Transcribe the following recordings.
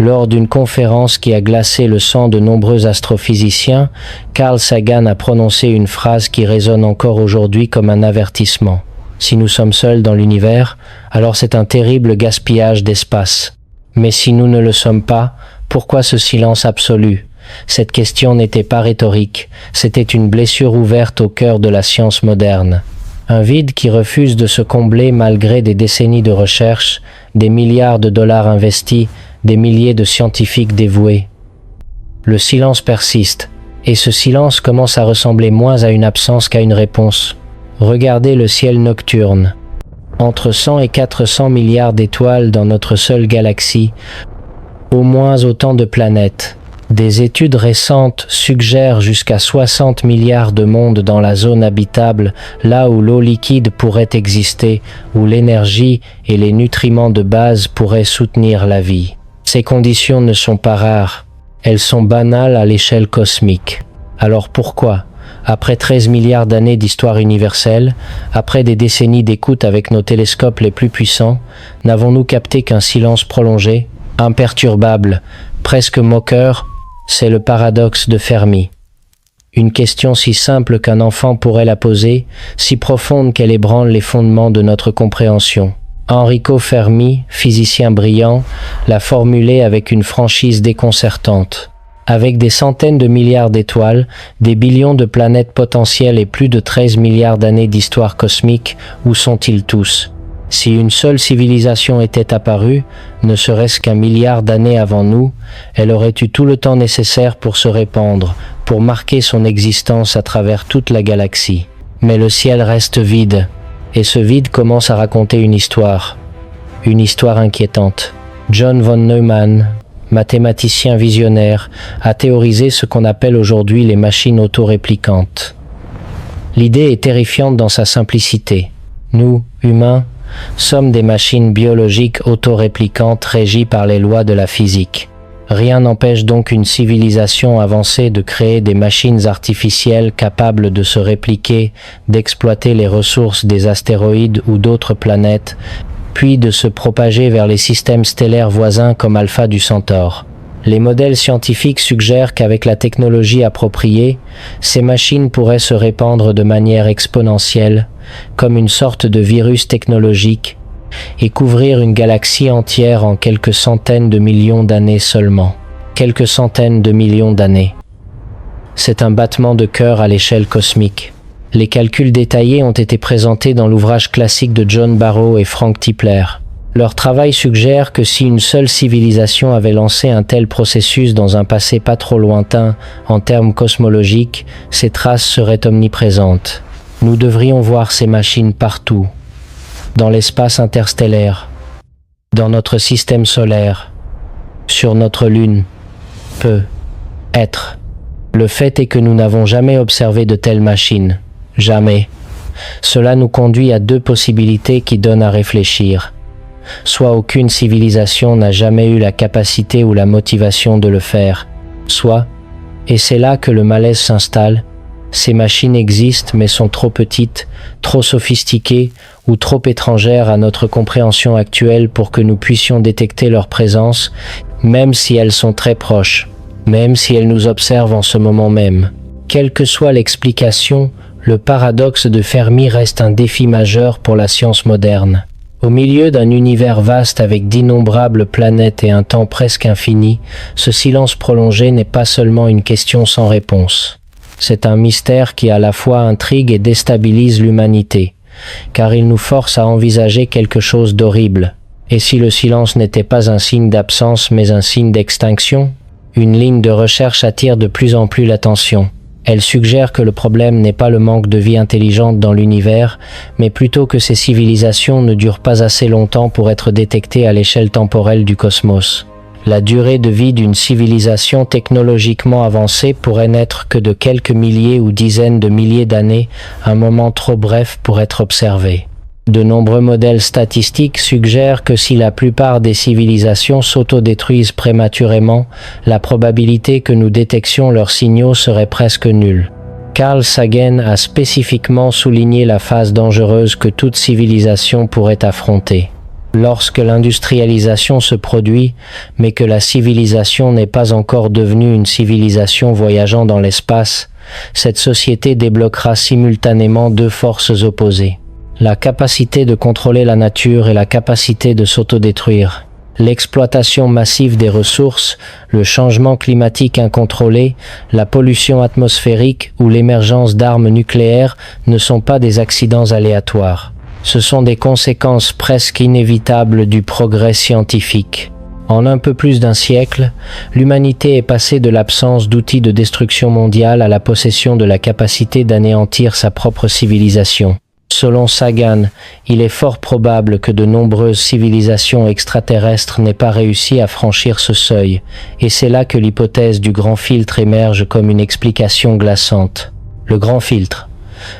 Lors d'une conférence qui a glacé le sang de nombreux astrophysiciens, Carl Sagan a prononcé une phrase qui résonne encore aujourd'hui comme un avertissement. Si nous sommes seuls dans l'univers, alors c'est un terrible gaspillage d'espace. Mais si nous ne le sommes pas, pourquoi ce silence absolu? Cette question n'était pas rhétorique, c'était une blessure ouverte au cœur de la science moderne. Un vide qui refuse de se combler malgré des décennies de recherche, des milliards de dollars investis, des milliers de scientifiques dévoués. Le silence persiste, et ce silence commence à ressembler moins à une absence qu'à une réponse. Regardez le ciel nocturne. Entre 100 et 400 milliards d'étoiles dans notre seule galaxie, au moins autant de planètes. Des études récentes suggèrent jusqu'à 60 milliards de mondes dans la zone habitable, là où l'eau liquide pourrait exister, où l'énergie et les nutriments de base pourraient soutenir la vie. Ces conditions ne sont pas rares, elles sont banales à l'échelle cosmique. Alors pourquoi, après 13 milliards d'années d'histoire universelle, après des décennies d'écoute avec nos télescopes les plus puissants, n'avons-nous capté qu'un silence prolongé, imperturbable, presque moqueur? C'est le paradoxe de Fermi. Une question si simple qu'un enfant pourrait la poser, si profonde qu'elle ébranle les fondements de notre compréhension. Enrico Fermi, physicien brillant, l'a formulée avec une franchise déconcertante. Avec des centaines de milliards d'étoiles, des billions de planètes potentielles et plus de 13 milliards d'années d'histoire cosmique, où sont-ils tous? Si une seule civilisation était apparue, ne serait-ce qu'un milliard d'années avant nous, elle aurait eu tout le temps nécessaire pour se répandre, pour marquer son existence à travers toute la galaxie. Mais le ciel reste vide, et ce vide commence à raconter une histoire inquiétante. John von Neumann, mathématicien visionnaire, a théorisé ce qu'on appelle aujourd'hui les machines autoréplicantes. L'idée est terrifiante dans sa simplicité. Nous, humains, sommes des machines biologiques autoréplicantes régies par les lois de la physique. Rien n'empêche donc une civilisation avancée de créer des machines artificielles capables de se répliquer, d'exploiter les ressources des astéroïdes ou d'autres planètes, puis de se propager vers les systèmes stellaires voisins comme Alpha du Centaure. Les modèles scientifiques suggèrent qu'avec la technologie appropriée, ces machines pourraient se répandre de manière exponentielle, comme une sorte de virus technologique, et couvrir une galaxie entière en quelques centaines de millions d'années seulement. Quelques centaines de millions d'années. C'est un battement de cœur à l'échelle cosmique. Les calculs détaillés ont été présentés dans l'ouvrage classique de John Barrow et Frank Tipler. Leur travail suggère que si une seule civilisation avait lancé un tel processus dans un passé pas trop lointain, en termes cosmologiques, ces traces seraient omniprésentes. Nous devrions voir ces machines partout, dans l'espace interstellaire, dans notre système solaire, sur notre Lune. Peut-être. Le fait est que nous n'avons jamais observé de telles machines. Jamais. Cela nous conduit à deux possibilités qui donnent à réfléchir. Soit aucune civilisation n'a jamais eu la capacité ou la motivation de le faire, soit, et c'est là que le malaise s'installe, ces machines existent mais sont trop petites, trop sophistiquées ou trop étrangères à notre compréhension actuelle pour que nous puissions détecter leur présence, même si elles sont très proches, même si elles nous observent en ce moment même. Quelle que soit l'explication, le paradoxe de Fermi reste un défi majeur pour la science moderne. Au milieu d'un univers vaste avec d'innombrables planètes et un temps presque infini, ce silence prolongé n'est pas seulement une question sans réponse. C'est un mystère qui à la fois intrigue et déstabilise l'humanité, car il nous force à envisager quelque chose d'horrible. Et si le silence n'était pas un signe d'absence mais un signe d'extinction? Une ligne de recherche attire de plus en plus l'attention. Elle suggère que le problème n'est pas le manque de vie intelligente dans l'univers, mais plutôt que ces civilisations ne durent pas assez longtemps pour être détectées à l'échelle temporelle du cosmos. La durée de vie d'une civilisation technologiquement avancée pourrait n'être que de quelques milliers ou dizaines de milliers d'années, un moment trop bref pour être observé. De nombreux modèles statistiques suggèrent que si la plupart des civilisations s'autodétruisent prématurément, la probabilité que nous détections leurs signaux serait presque nulle. Carl Sagan a spécifiquement souligné la phase dangereuse que toute civilisation pourrait affronter. Lorsque l'industrialisation se produit, mais que la civilisation n'est pas encore devenue une civilisation voyageant dans l'espace, cette société débloquera simultanément deux forces opposées. La capacité de contrôler la nature et la capacité de s'autodétruire. L'exploitation massive des ressources, le changement climatique incontrôlé, la pollution atmosphérique ou l'émergence d'armes nucléaires ne sont pas des accidents aléatoires. Ce sont des conséquences presque inévitables du progrès scientifique. En un peu plus d'un siècle, l'humanité est passée de l'absence d'outils de destruction mondiale à la possession de la capacité d'anéantir sa propre civilisation. Selon Sagan, il est fort probable que de nombreuses civilisations extraterrestres n'aient pas réussi à franchir ce seuil, et c'est là que l'hypothèse du grand filtre émerge comme une explication glaçante. Le grand filtre,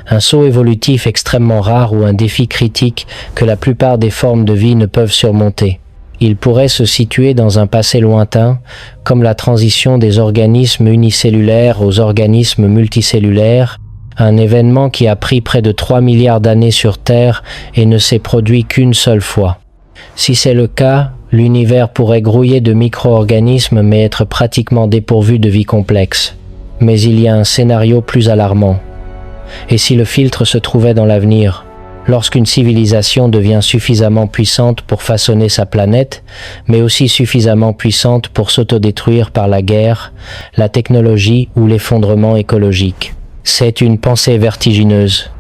un saut évolutif extrêmement rare ou un défi critique que la plupart des formes de vie ne peuvent surmonter. Il pourrait se situer dans un passé lointain, comme la transition des organismes unicellulaires aux organismes multicellulaires, un événement qui a pris près de 3 milliards d'années sur Terre et ne s'est produit qu'une seule fois. Si c'est le cas, l'univers pourrait grouiller de micro-organismes mais être pratiquement dépourvu de vie complexe. Mais il y a un scénario plus alarmant. Et si le filtre se trouvait dans l'avenir, lorsqu'une civilisation devient suffisamment puissante pour façonner sa planète, mais aussi suffisamment puissante pour s'autodétruire par la guerre, la technologie ou l'effondrement écologique. C'est une pensée vertigineuse.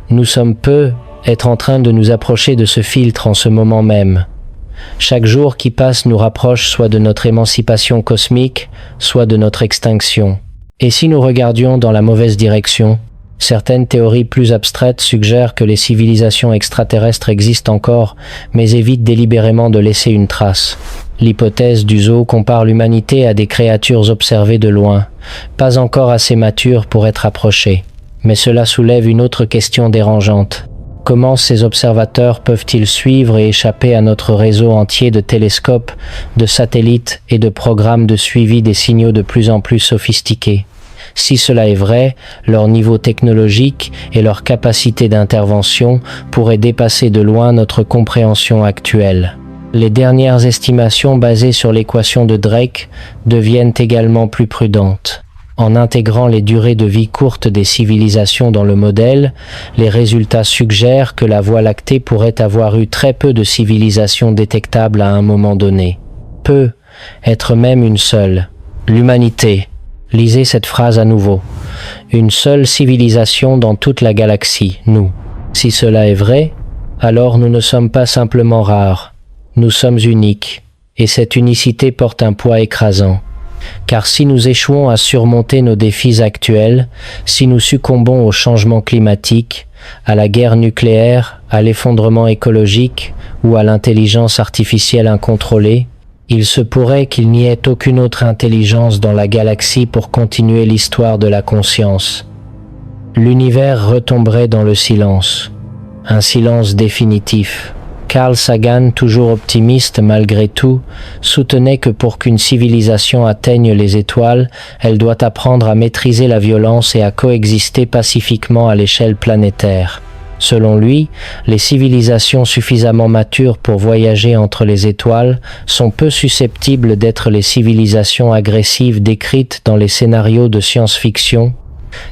Nous sommes peu être en train de nous approcher de ce filtre en ce moment même. Chaque jour qui passe nous rapproche soit de notre émancipation cosmique, soit de notre extinction. Et si nous regardions dans la mauvaise direction, certaines théories plus abstraites suggèrent que les civilisations extraterrestres existent encore, mais évitent délibérément de laisser une trace. L'hypothèse du zoo compare l'humanité à des créatures observées de loin, pas encore assez matures pour être approchées. Mais cela soulève une autre question dérangeante. Comment ces observateurs peuvent-ils suivre et échapper à notre réseau entier de télescopes, de satellites et de programmes de suivi des signaux de plus en plus sophistiqués? Si cela est vrai, leur niveau technologique et leur capacité d'intervention pourraient dépasser de loin notre compréhension actuelle. Les dernières estimations basées sur l'équation de Drake deviennent également plus prudentes. En intégrant les durées de vie courtes des civilisations dans le modèle, les résultats suggèrent que la Voie lactée pourrait avoir eu très peu de civilisations détectables à un moment donné. Peu, être même une seule. L'humanité. Lisez cette phrase à nouveau. Une seule civilisation dans toute la galaxie, nous. Si cela est vrai, alors nous ne sommes pas simplement rares. Nous sommes uniques, et cette unicité porte un poids écrasant. Car si nous échouons à surmonter nos défis actuels, si nous succombons au changement climatique, à la guerre nucléaire, à l'effondrement écologique ou à l'intelligence artificielle incontrôlée, il se pourrait qu'il n'y ait aucune autre intelligence dans la galaxie pour continuer l'histoire de la conscience. L'univers retomberait dans le silence, un silence définitif. Carl Sagan, toujours optimiste malgré tout, soutenait que pour qu'une civilisation atteigne les étoiles, elle doit apprendre à maîtriser la violence et à coexister pacifiquement à l'échelle planétaire. Selon lui, les civilisations suffisamment matures pour voyager entre les étoiles sont peu susceptibles d'être les civilisations agressives décrites dans les scénarios de science-fiction,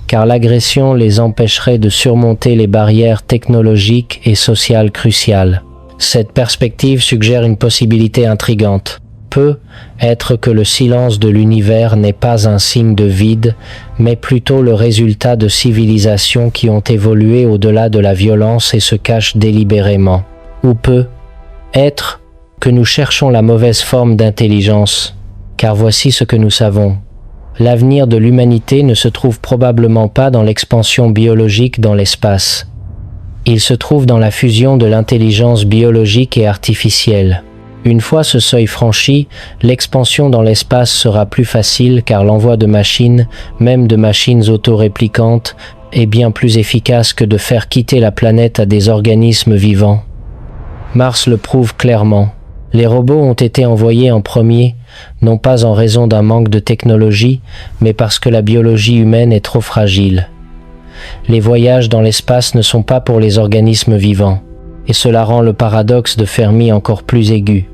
car l'agression les empêcherait de surmonter les barrières technologiques et sociales cruciales. Cette perspective suggère une possibilité intrigante. Peut être que le silence de l'univers n'est pas un signe de vide, mais plutôt le résultat de civilisations qui ont évolué au-delà de la violence et se cachent délibérément. Ou peut être que nous cherchons la mauvaise forme d'intelligence, car voici ce que nous savons. L'avenir de l'humanité ne se trouve probablement pas dans l'expansion biologique dans l'espace. Il se trouve dans la fusion de l'intelligence biologique et artificielle. Une fois ce seuil franchi, l'expansion dans l'espace sera plus facile car l'envoi de machines, même de machines autoréplicantes, est bien plus efficace que de faire quitter la planète à des organismes vivants. Mars le prouve clairement. Les robots ont été envoyés en premier, non pas en raison d'un manque de technologie, mais parce que la biologie humaine est trop fragile. Les voyages dans l'espace ne sont pas pour les organismes vivants. et cela rend le paradoxe de Fermi encore plus aigu.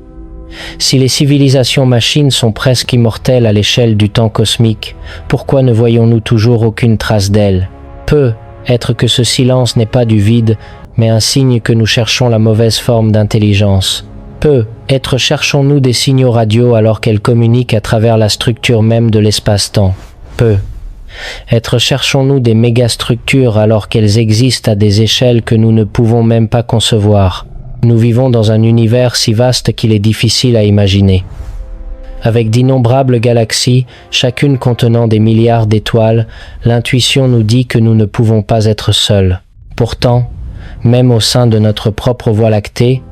Si les civilisations machines sont presque immortelles à l'échelle du temps cosmique, pourquoi ne voyons-nous toujours aucune trace d'elles? Peut-être que ce silence n'est pas du vide, mais un signe que nous cherchons la mauvaise forme d'intelligence. Peut-être cherchons-nous des signaux radio alors qu'elles communiquent à travers la structure même de l'espace-temps. Peut-être cherchons-nous des mégastructures alors qu'elles existent à des échelles que nous ne pouvons même pas concevoir. Nous vivons dans un univers si vaste qu'il est difficile à imaginer. Avec d'innombrables galaxies, chacune contenant des milliards d'étoiles, l'intuition nous dit que nous ne pouvons pas être seuls. Pourtant, même au sein de notre propre Voie lactée,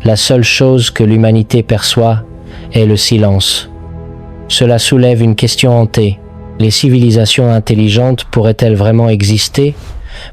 la seule chose que l'humanité perçoit est le silence. Cela soulève une question hantée. Les civilisations intelligentes pourraient-elles vraiment exister?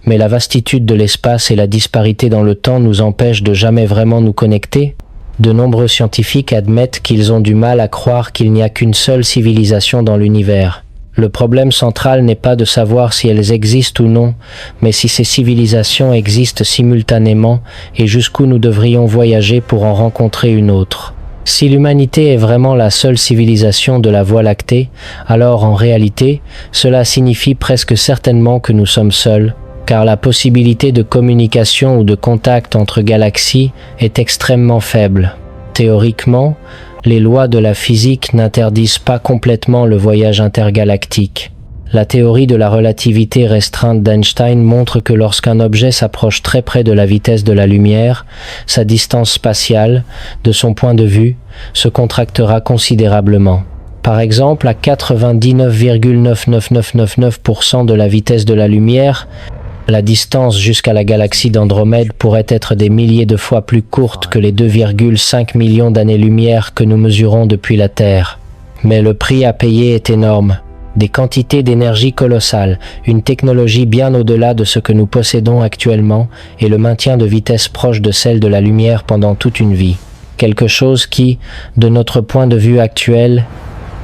Mais la vastitude de l'espace et la disparité dans le temps nous empêchent de jamais vraiment nous connecter. De nombreux scientifiques admettent qu'ils ont du mal à croire qu'il n'y a qu'une seule civilisation dans l'univers. Le problème central n'est pas de savoir si elles existent ou non, mais si ces civilisations existent simultanément et jusqu'où nous devrions voyager pour en rencontrer une autre. Si l'humanité est vraiment la seule civilisation de la Voie lactée, alors en réalité, cela signifie presque certainement que nous sommes seuls, car la possibilité de communication ou de contact entre galaxies est extrêmement faible. Théoriquement, les lois de la physique n'interdisent pas complètement le voyage intergalactique. La théorie de la relativité restreinte d'Einstein montre que lorsqu'un objet s'approche très près de la vitesse de la lumière, sa distance spatiale, de son point de vue, se contractera considérablement. Par exemple, à 99,99999% de la vitesse de la lumière, la distance jusqu'à la galaxie d'Andromède pourrait être des milliers de fois plus courte que les 2,5 millions d'années-lumière que nous mesurons depuis la Terre. Mais le prix à payer est énorme. Des quantités d'énergie colossales, une technologie bien au-delà de ce que nous possédons actuellement et le maintien de vitesse proche de celle de la lumière pendant toute une vie. Quelque chose qui, de notre point de vue actuel,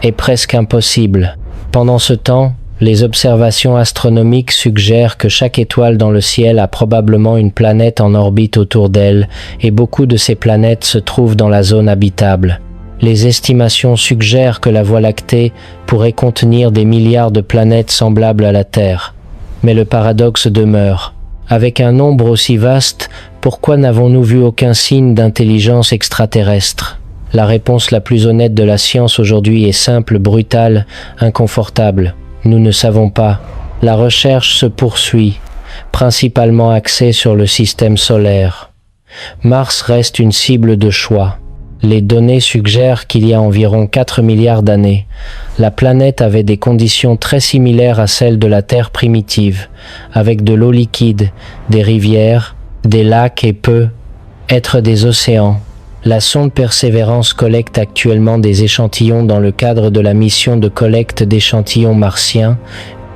est presque impossible. Pendant ce temps, les observations astronomiques suggèrent que chaque étoile dans le ciel a probablement une planète en orbite autour d'elle, et beaucoup de ces planètes se trouvent dans la zone habitable. Les estimations suggèrent que la Voie lactée pourrait contenir des milliards de planètes semblables à la Terre. Mais le paradoxe demeure. Avec un nombre aussi vaste, pourquoi n'avons-nous vu aucun signe d'intelligence extraterrestre? La réponse la plus honnête de la science aujourd'hui est simple, brutale, inconfortable. Nous ne savons pas. La recherche se poursuit, principalement axée sur le système solaire. Mars reste une cible de choix. Les données suggèrent qu'il y a environ 4 milliards d'années, la planète avait des conditions très similaires à celles de la Terre primitive, avec de l'eau liquide, des rivières, des lacs et peut-être des océans. La sonde Persévérance collecte actuellement des échantillons dans le cadre de la mission de collecte d'échantillons martiens,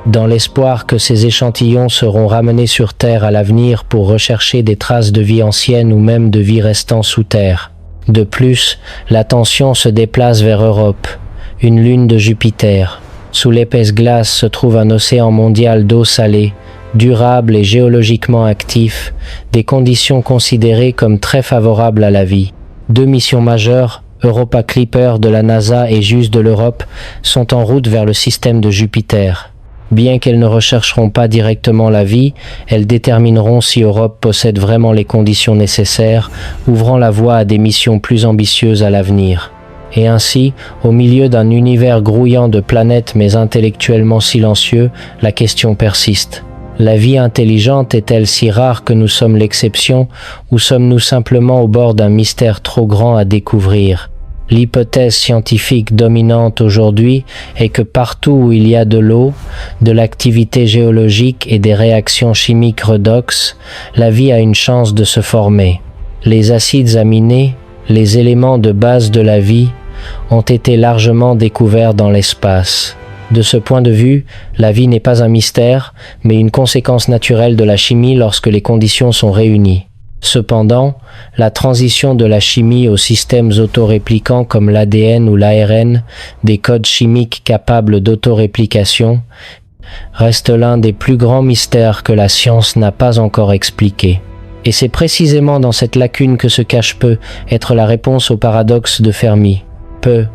dans l'espoir que ces échantillons seront ramenés sur Terre à l'avenir pour rechercher des traces de vie ancienne ou même de vie restant sous terre. De plus, l'attention se déplace vers Europe, une lune de Jupiter. Sous l'épaisse glace se trouve un océan mondial d'eau salée, durable et géologiquement actif, des conditions considérées comme très favorables à la vie. 2 missions majeures, Europa Clipper de la NASA et JUICE de l'Europe, sont en route vers le système de Jupiter. Bien qu'elles ne rechercheront pas directement la vie, elles détermineront si Europe possède vraiment les conditions nécessaires, ouvrant la voie à des missions plus ambitieuses à l'avenir. Et ainsi, au milieu d'un univers grouillant de planètes mais intellectuellement silencieux, la question persiste. La vie intelligente est-elle si rare que nous sommes l'exception, ou sommes-nous simplement au bord d'un mystère trop grand à découvrir? L'hypothèse scientifique dominante aujourd'hui est que partout où il y a de l'eau, de l'activité géologique et des réactions chimiques redox, la vie a une chance de se former. Les acides aminés, les éléments de base de la vie, ont été largement découverts dans l'espace. De ce point de vue, la vie n'est pas un mystère, mais une conséquence naturelle de la chimie lorsque les conditions sont réunies. Cependant, la transition de la chimie aux systèmes autoréplicants comme l'ADN ou l'ARN, des codes chimiques capables d'autoréplication, reste l'un des plus grands mystères que la science n'a pas encore expliqué. Et c'est précisément dans cette lacune que se cache peut être la réponse au paradoxe de Fermi. Peut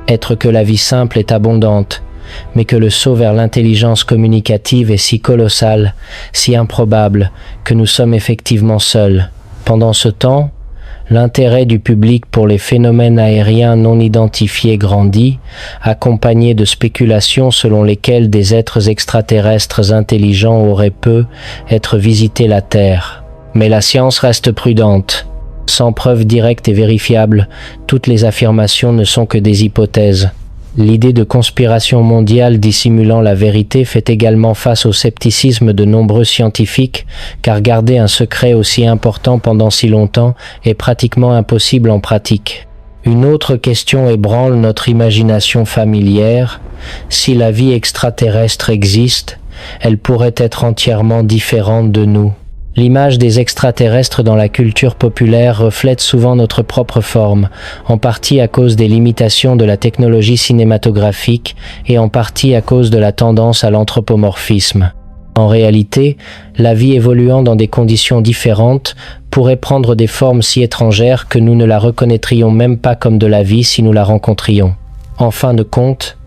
être que la vie simple est abondante, mais que le saut vers l'intelligence communicative est si colossal, si improbable, que nous sommes effectivement seuls. Pendant ce temps, l'intérêt du public pour les phénomènes aériens non identifiés grandit, accompagné de spéculations selon lesquelles des êtres extraterrestres intelligents auraient pu être visiter la Terre. Mais la science reste prudente. Sans preuves directes et vérifiables, toutes les affirmations ne sont que des hypothèses. L'idée de conspiration mondiale dissimulant la vérité fait également face au scepticisme de nombreux scientifiques, car garder un secret aussi important pendant si longtemps est pratiquement impossible en pratique. Une autre question ébranle notre imagination familière. Si la vie extraterrestre existe, elle pourrait être entièrement différente de nous. L'image des extraterrestres dans la culture populaire reflète souvent notre propre forme, en partie à cause des limitations de la technologie cinématographique et en partie à cause de la tendance à l'anthropomorphisme. En réalité, la vie évoluant dans des conditions différentes pourrait prendre des formes si étrangères que nous ne la reconnaîtrions même pas comme de la vie si nous la rencontrions. En fin de compte,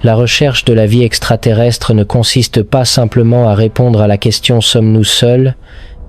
la recherche de la vie extraterrestre ne consiste pas simplement à répondre à la question « Sommes-nous seuls ?»,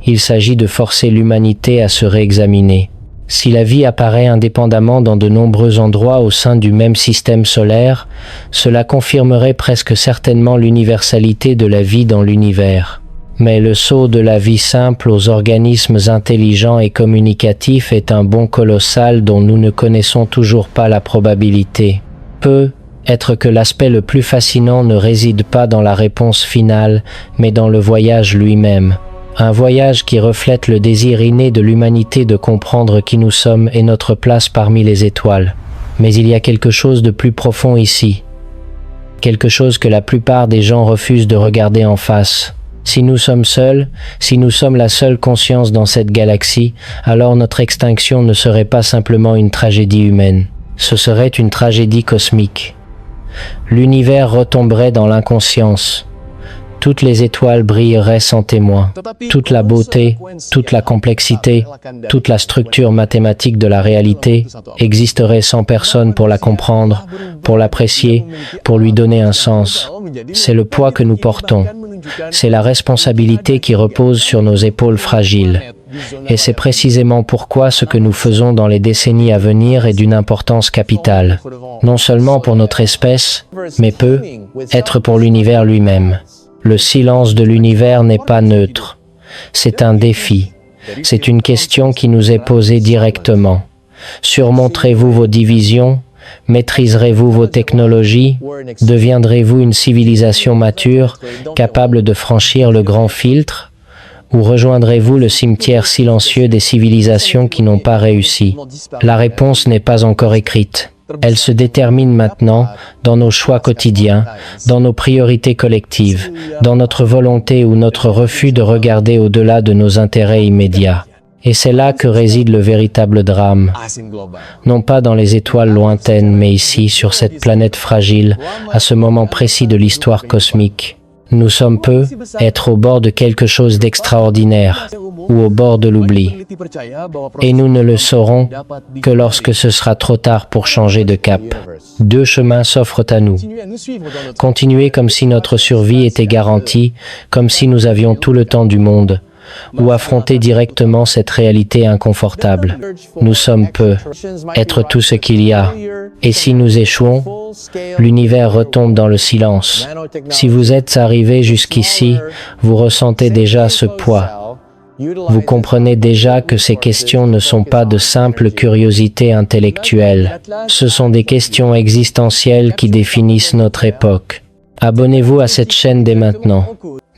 il s'agit de forcer l'humanité à se réexaminer. Si la vie apparaît indépendamment dans de nombreux endroits au sein du même système solaire, cela confirmerait presque certainement l'universalité de la vie dans l'univers. Mais le saut de la vie simple aux organismes intelligents et communicatifs est un bond colossal dont nous ne connaissons toujours pas la probabilité. Peut être que l'aspect le plus fascinant ne réside pas dans la réponse finale, mais dans le voyage lui-même. Un voyage qui reflète le désir inné de l'humanité de comprendre qui nous sommes et notre place parmi les étoiles. Mais il y a quelque chose de plus profond ici. Quelque chose que la plupart des gens refusent de regarder en face. Si nous sommes seuls, si nous sommes la seule conscience dans cette galaxie, alors notre extinction ne serait pas simplement une tragédie humaine. Ce serait une tragédie cosmique. L'univers retomberait dans l'inconscience. Toutes les étoiles brilleraient sans témoin. Toute la beauté, toute la complexité, toute la structure mathématique de la réalité existerait sans personne pour la comprendre, pour l'apprécier, pour lui donner un sens. C'est le poids que nous portons. C'est la responsabilité qui repose sur nos épaules fragiles. Et c'est précisément pourquoi ce que nous faisons dans les décennies à venir est d'une importance capitale. Non seulement pour notre espèce, mais peut être pour l'univers lui-même. Le silence de l'univers n'est pas neutre. C'est un défi. C'est une question qui nous est posée directement. Surmonterez-vous vos divisions? Maîtriserez-vous vos technologies? Deviendrez-vous une civilisation mature, capable de franchir le grand filtre? Ou rejoindrez-vous le cimetière silencieux des civilisations qui n'ont pas réussi? La réponse n'est pas encore écrite. Elle se détermine maintenant dans nos choix quotidiens, dans nos priorités collectives, dans notre volonté ou notre refus de regarder au-delà de nos intérêts immédiats. Et c'est là que réside le véritable drame. Non pas dans les étoiles lointaines, mais ici, sur cette planète fragile, à ce moment précis de l'histoire cosmique. Nous sommes peu être au bord de quelque chose d'extraordinaire ou au bord de l'oubli. Et nous ne le saurons que lorsque ce sera trop tard pour changer de cap. Deux chemins s'offrent à nous. Continuer comme si notre survie était garantie, comme si nous avions tout le temps du monde, ou affronter directement cette réalité inconfortable. Nous sommes peu, être tout ce qu'il y a. Et si nous échouons, l'univers retombe dans le silence. Si vous êtes arrivé jusqu'ici, vous ressentez déjà ce poids. Vous comprenez déjà que ces questions ne sont pas de simples curiosités intellectuelles. Ce sont des questions existentielles qui définissent notre époque. Abonnez-vous à cette chaîne dès maintenant.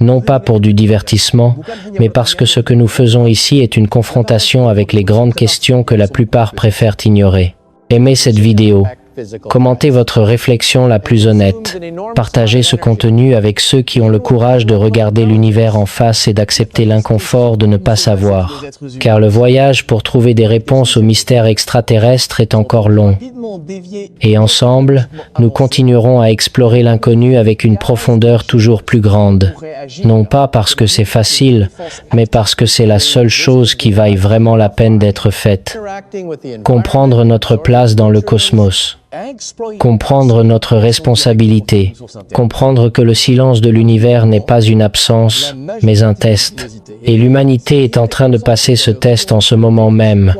Non pas pour du divertissement, mais parce que ce que nous faisons ici est une confrontation avec les grandes questions que la plupart préfèrent ignorer. Aimez cette vidéo, Commentez votre réflexion la plus honnête. Partagez ce contenu avec ceux qui ont le courage de regarder l'univers en face et d'accepter l'inconfort de ne pas savoir. Car le voyage pour trouver des réponses aux mystères extraterrestres est encore long. Et ensemble, nous continuerons à explorer l'inconnu avec une profondeur toujours plus grande. Non pas parce que c'est facile, mais parce que c'est la seule chose qui vaille vraiment la peine d'être faite. Comprendre notre place dans le cosmos. Comprendre notre responsabilité. Comprendre que le silence de l'univers n'est pas une absence, mais un test. Et l'humanité est en train de passer ce test en ce moment même.